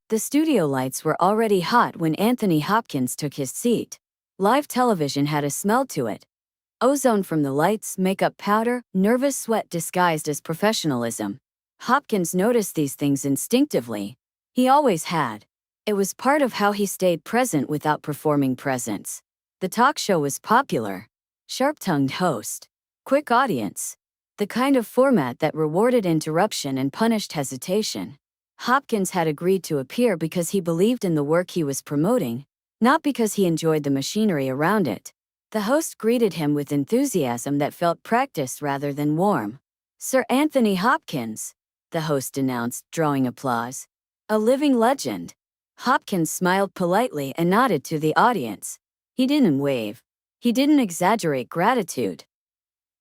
The studio lights were already hot when Anthony Hopkins took his seat. Live television had a smell to it. Ozone from the lights, makeup powder, nervous sweat disguised as professionalism. Hopkins noticed these things instinctively. He always had. It was part of how he stayed present without performing presence. The talk show was popular. Sharp-tongued host. Quick audience. The kind of format that rewarded interruption and punished hesitation. Hopkins had agreed to appear because he believed in the work he was promoting, not because he enjoyed the machinery around it. The host greeted him with enthusiasm that felt practiced rather than warm. "Sir Anthony Hopkins," the host announced, drawing applause. "A living legend." Hopkins smiled politely and nodded to the audience. He didn't wave. He didn't exaggerate gratitude.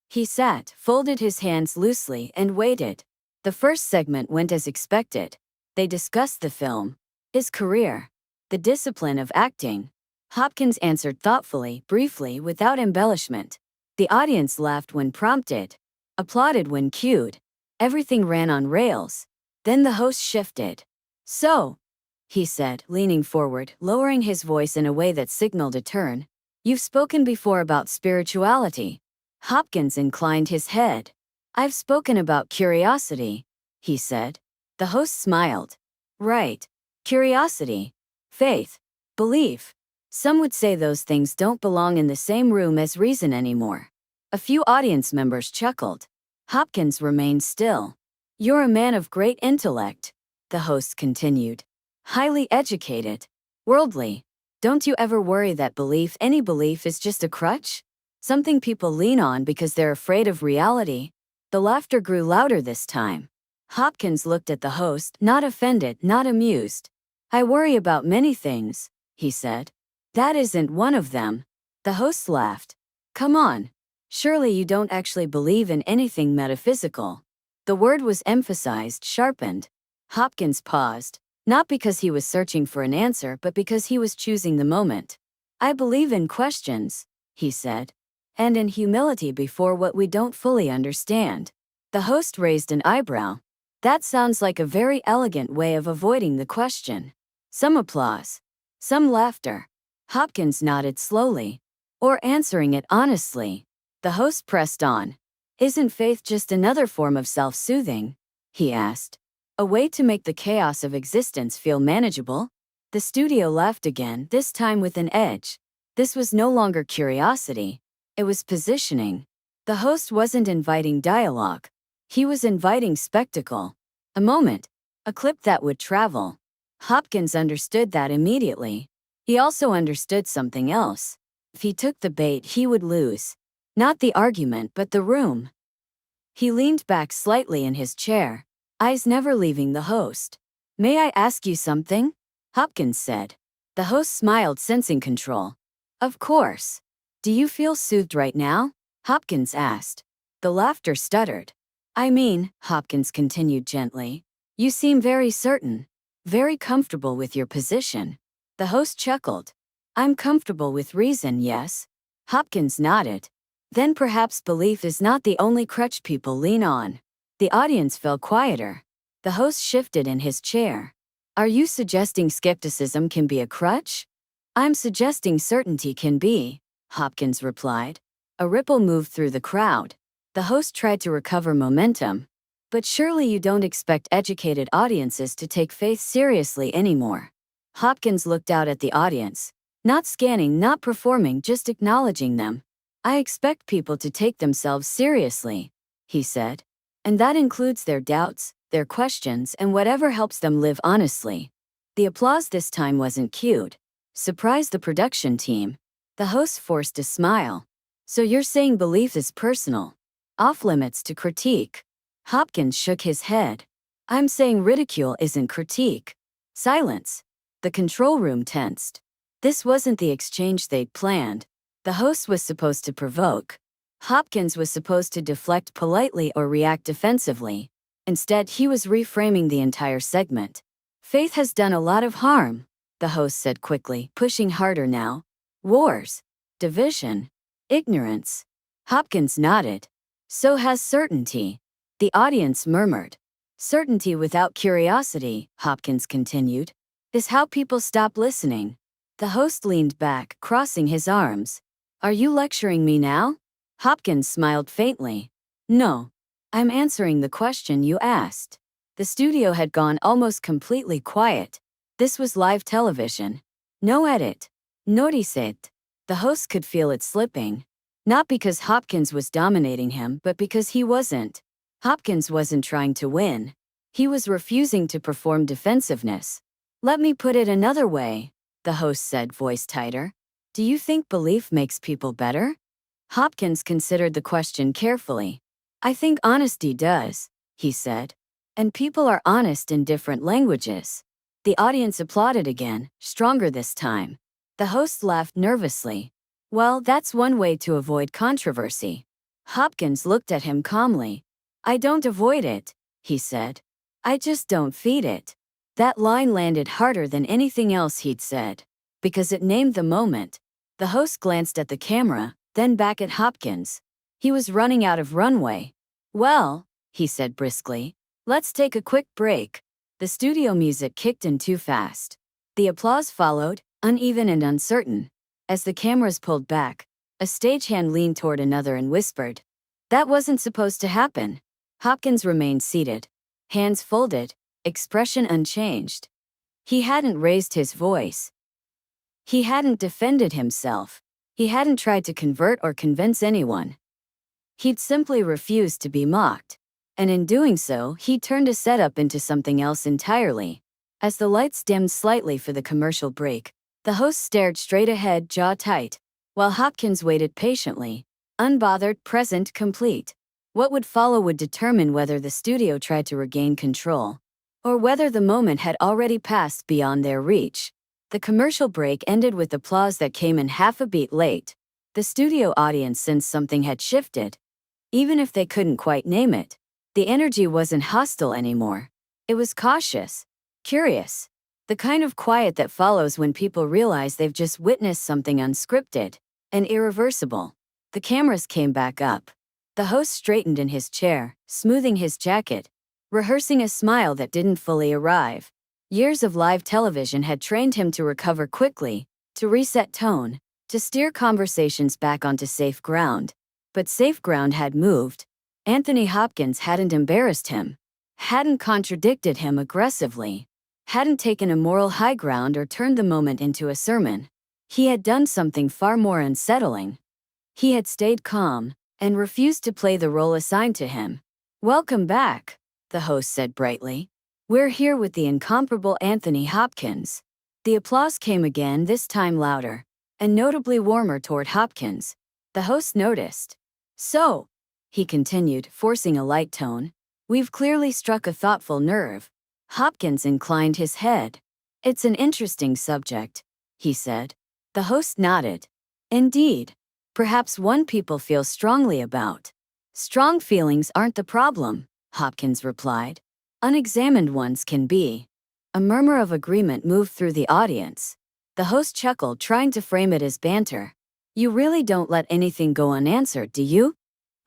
He sat, folded his hands loosely, and waited. The first segment went as expected. They discussed the film, his career, the discipline of acting. Hopkins answered thoughtfully, briefly, without embellishment. The audience laughed when prompted, applauded when cued. Everything ran on rails. Then the host shifted. "So," he said, leaning forward, lowering his voice in a way that signaled a turn, "you've spoken before about spirituality." Hopkins inclined his head. "I've spoken about curiosity," he said. The host smiled. "Right. Curiosity. Faith. Belief. Some would say those things don't belong in the same room as reason anymore." A few audience members chuckled. Hopkins remained still. "You're a man of great intellect," the host continued. "Highly educated. Worldly. Don't you ever worry that any belief is just a crutch? Something people lean on because they're afraid of reality?" The laughter grew louder this time. Hopkins looked at the host, not offended, not amused. "I worry about many things," he said. "That isn't one of them." The host laughed. "Come on. Surely you don't actually believe in anything metaphysical." The word was emphasized, sharpened. Hopkins paused, not because he was searching for an answer but because he was choosing the moment. "I believe in questions," he said, "and in humility before what we don't fully understand." The host raised an eyebrow. "That sounds like a very elegant way of avoiding the question." Some applause. Some laughter. Hopkins nodded slowly. "Or answering it honestly." The host pressed on. "Isn't faith just another form of self-soothing?" he asked. "A way to make the chaos of existence feel manageable?" The studio laughed again, this time with an edge. This was no longer curiosity. It was positioning. The host wasn't inviting dialogue. He was inviting spectacle. A moment. A clip that would travel. Hopkins understood that immediately. He also understood something else. If he took the bait, he would lose. Not the argument, but the room. He leaned back slightly in his chair, eyes never leaving the host. "May I ask you something?" Hopkins said. The host smiled, sensing control. "Of course." "Do you feel soothed right now?" Hopkins asked. The laughter stuttered. "I mean," Hopkins continued gently, "you seem very certain, very comfortable with your position." The host chuckled. "I'm comfortable with reason, yes." Hopkins nodded. "Then perhaps belief is not the only crutch people lean on." The audience fell quieter. The host shifted in his chair. "Are you suggesting skepticism can be a crutch?" "I'm suggesting certainty can be," Hopkins replied. A ripple moved through the crowd. The host tried to recover momentum. "But surely you don't expect educated audiences to take faith seriously anymore." Hopkins looked out at the audience. Not scanning, not performing, just acknowledging them. "I expect people to take themselves seriously," he said. "And that includes their doubts, their questions, and whatever helps them live honestly." The applause this time wasn't cued. Surprised the production team. The host forced a smile. "So you're saying belief is personal, off-limits to critique?" Hopkins shook his head. "I'm saying ridicule isn't critique." Silence. The control room tensed. This wasn't the exchange they'd planned. The host was supposed to provoke. Hopkins was supposed to deflect politely or react defensively. Instead, he was reframing the entire segment. "Faith has done a lot of harm," the host said quickly, pushing harder now. "Wars. Division. Ignorance." Hopkins nodded. "So has certainty." The audience murmured. "Certainty without curiosity," Hopkins continued. is how people stop listening. The host leaned back, crossing his arms. Are you lecturing me now? Hopkins smiled faintly. No. I'm answering the question you asked. The studio had gone almost completely quiet. This was live television. No edit. No reset. The host could feel it slipping. Not because Hopkins was dominating him, but because he wasn't. Hopkins wasn't trying to win. He was refusing to perform defensiveness. Let me put it another way, the host said, voice tighter. Do you think belief makes people better? Hopkins considered the question carefully. I think honesty does, he said. And people are honest in different languages. The audience applauded again, stronger this time. The host laughed nervously. Well, that's one way to avoid controversy. Hopkins looked at him calmly. I don't avoid it, he said. I just don't feed it. That line landed harder than anything else he'd said, because it named the moment. The host glanced at the camera, then back at Hopkins. He was running out of runway. Well, he said briskly, let's take a quick break. The studio music kicked in too fast. The applause followed, uneven and uncertain. As the cameras pulled back, a stagehand leaned toward another and whispered, that wasn't supposed to happen. Hopkins remained seated, hands folded, expression unchanged. He hadn't raised his voice. He hadn't defended himself. He hadn't tried to convert or convince anyone. He'd simply refused to be mocked. And in doing so, he turned a setup into something else entirely. As the lights dimmed slightly for the commercial break, the host stared straight ahead, jaw tight, while Hopkins waited patiently, unbothered, present, complete. What would follow would determine whether the studio tried to regain control, or whether the moment had already passed beyond their reach. The commercial break ended with applause that came in half a beat late. The studio audience sensed something had shifted. Even if they couldn't quite name it, the energy wasn't hostile anymore. It was cautious, curious. The kind of quiet that follows when people realize they've just witnessed something unscripted and irreversible. The cameras came back up. The host straightened in his chair, smoothing his jacket, rehearsing a smile that didn't fully arrive. Years of live television had trained him to recover quickly, to reset tone, to steer conversations back onto safe ground. But safe ground had moved. Anthony Hopkins hadn't embarrassed him, hadn't contradicted him aggressively, hadn't taken a moral high ground or turned the moment into a sermon. He had done something far more unsettling. He had stayed calm and refused to play the role assigned to him. Welcome back, the host said brightly. We're here with the incomparable Anthony Hopkins. The applause came again, this time louder, and notably warmer toward Hopkins. The host noticed. So, he continued, forcing a light tone, we've clearly struck a thoughtful nerve. Hopkins inclined his head. It's an interesting subject, he said. The host nodded. Indeed. Perhaps one people feel strongly about. Strong feelings aren't the problem, Hopkins replied. Unexamined ones can be. A murmur of agreement moved through the audience. The host chuckled, trying to frame it as banter. You really don't let anything go unanswered, do you?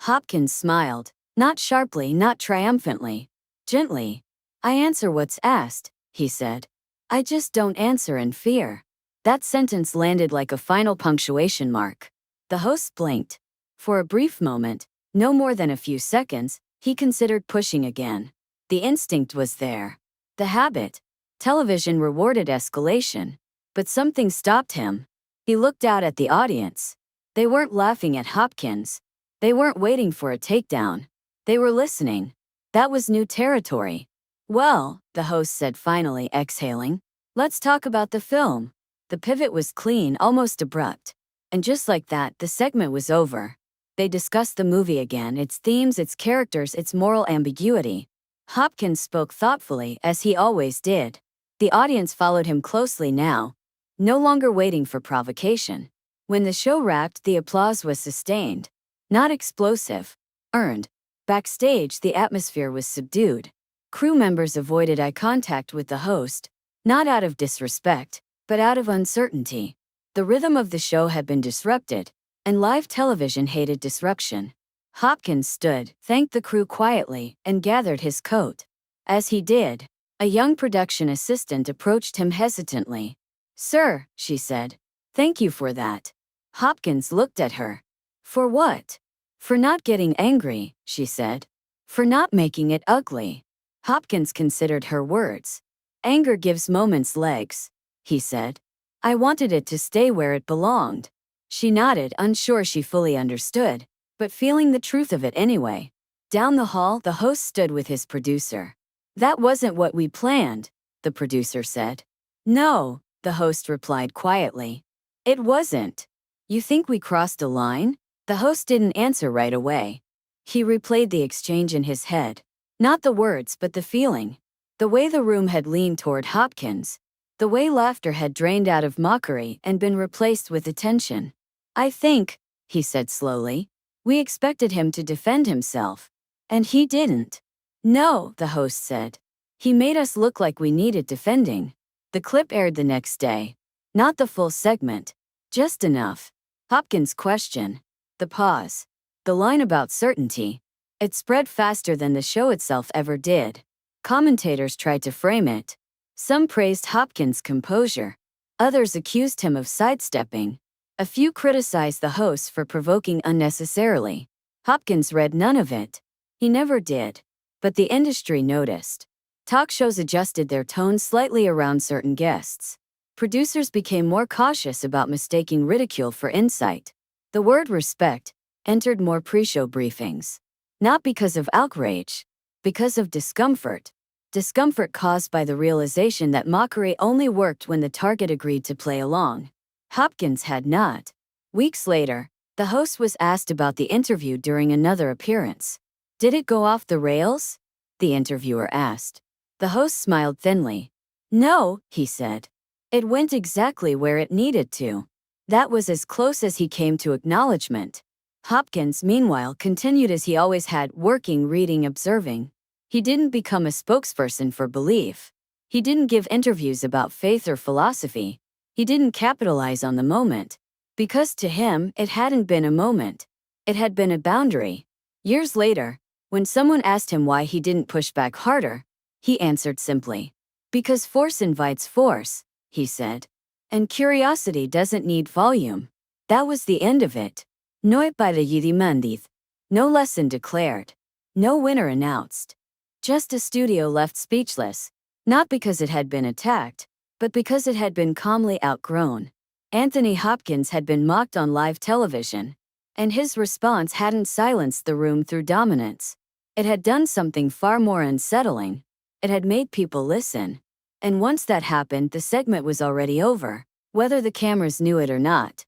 Hopkins smiled, not sharply, not triumphantly. Gently. I answer what's asked, he said. I just don't answer in fear. That sentence landed like a final punctuation mark. The host blinked. For a brief moment, no more than a few seconds, he considered pushing again. The instinct was there. The habit. Television rewarded escalation. But something stopped him. He looked out at the audience. They weren't laughing at Hopkins. They weren't waiting for a takedown. They were listening. That was new territory. Well, the host said finally, exhaling, let's talk about the film. The pivot was clean, almost abrupt. And just like that, the segment was over. They discussed the movie again, its themes, its characters, its moral ambiguity. Hopkins spoke thoughtfully, as he always did. The audience followed him closely now, no longer waiting for provocation. When the show wrapped, the applause was sustained. Not explosive. Earned. Backstage, the atmosphere was subdued. Crew members avoided eye contact with the host, not out of disrespect, but out of uncertainty. The rhythm of the show had been disrupted, and live television hated disruption. Hopkins stood, thanked the crew quietly, and gathered his coat. As he did, A young production assistant approached him hesitantly. "Sir," she said, "thank you for that." Hopkins looked at her. "For what?" "For not getting angry," she said. "For not making it ugly." Hopkins considered her words. "Anger gives moments legs," he said. "I wanted it to stay where it belonged." She nodded, unsure she fully understood, but feeling the truth of it anyway. Down the hall, the host stood with his producer. "That wasn't what we planned," the producer said. "No," the host replied quietly. "It wasn't." "You think we crossed a line?" The host didn't answer right away. He replayed the exchange in his head. Not the words, but the feeling. The way the room had leaned toward Hopkins. The way laughter had drained out of mockery and been replaced with attention. "I think," he said slowly, "we expected him to defend himself. And he didn't." "No," the host said. "He made us look like we needed defending." The clip aired the next day. Not the full segment. Just enough. Hopkins' question. The pause. The line about certainty. It spread faster than the show itself ever did. Commentators tried to frame it. Some praised Hopkins' composure. Others accused him of sidestepping. A few criticized the host for provoking unnecessarily. Hopkins read none of it. He never did. But the industry noticed. Talk shows adjusted their tone slightly around certain guests. Producers became more cautious about mistaking ridicule for insight. The word respect entered more pre-show briefings. Not because of outrage, because of discomfort. Discomfort caused by the realization that mockery only worked when the target agreed to play along. Hopkins had not. Weeks later, the host was asked about the interview during another appearance. "Did it go off the rails?" the interviewer asked. The host smiled thinly. "No," he said. "It went exactly where it needed to." That was as close as he came to acknowledgement. Hopkins, meanwhile, continued as he always had, working, reading, observing. He didn't become a spokesperson for belief. He didn't give interviews about faith or philosophy. He didn't capitalize on the moment. Because to him, it hadn't been a moment. It had been a boundary. Years later, when someone asked him why he didn't push back harder, he answered simply. "Because force invites force," he said. "And curiosity doesn't need volume." That was the end of it. No para yidimandith. No lesson declared. No winner announced. Just a studio left speechless, not because it had been attacked, but because it had been calmly outgrown. Anthony Hopkins had been mocked on live television, and his response hadn't silenced the room through dominance. It had done something far more unsettling. It had made people listen. And once that happened, the segment was already over, whether the cameras knew it or not.